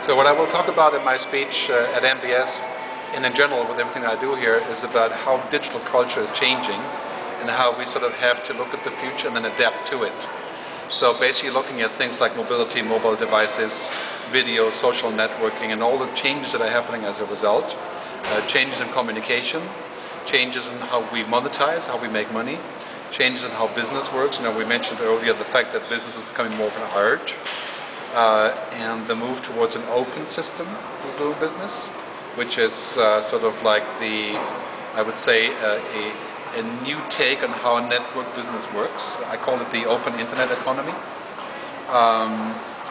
So what I will talk about in my speech at MBS, and in general with everything I do here, is about how digital culture is changing and how we sort of have to look at the future and then adapt to it. So basically looking at things like mobility, mobile devices, video, social networking, and all the changes that are happening as a result. Changes in communication, changes in how we monetize, how we make money, changes in how business works. You know, we mentioned earlier the fact that business is becoming more of an art, and the move towards an open system of doing business, which is sort of like I would say, a new take on how a network business works. I call it the open internet economy.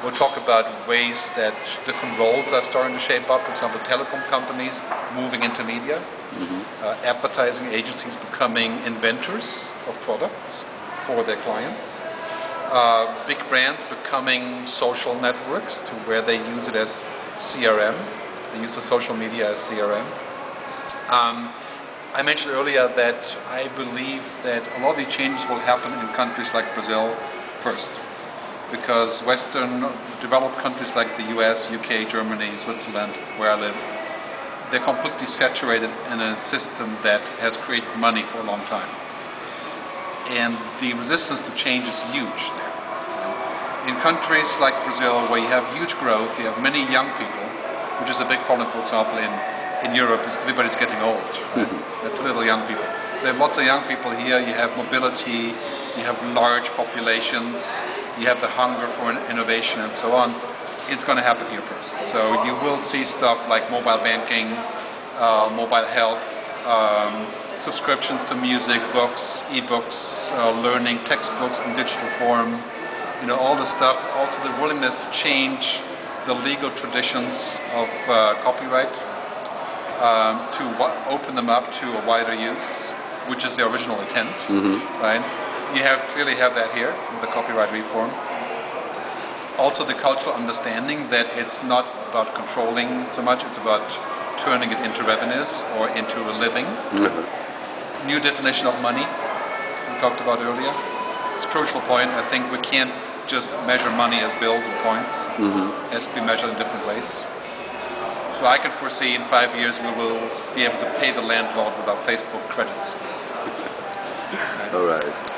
We'll talk about ways that different roles are starting to shape up. For example, telecom companies moving into media, advertising agencies becoming inventors of products for their clients, big brands becoming social networks to where they use it as CRM. They use the social media as CRM. I mentioned earlier that I believe that a lot of these changes will happen in countries like Brazil first, because Western developed countries like the US, UK, Germany, Switzerland, where I live, they're completely saturated in a system that has created money for a long time. And the resistance to change is huge there. In countries like Brazil, where you have huge growth, you have many young people, which is a big problem, for example, in Europe, is everybody's getting old. Right? There's little young people. So you have lots of young people here, you have mobility, you have large populations, you have the hunger for innovation and so on. It's going to happen here first. So you will see stuff like mobile banking, mobile health, subscriptions to music, books, e-books, learning, textbooks in digital form, you know, all the stuff. Also the willingness to change the legal traditions of copyright, to open them up to a wider use, which is the original intent, right? You clearly have that here with the copyright reform. Also the cultural understanding that it's not about controlling so much, it's about turning it into revenues or into a living. New definition of money, we talked about earlier. It's a crucial point. I think we can't just measure money as bills and coins. It has to be measured in different ways. So I can foresee in 5 years we will be able to pay the landlord with our Facebook credits. All right.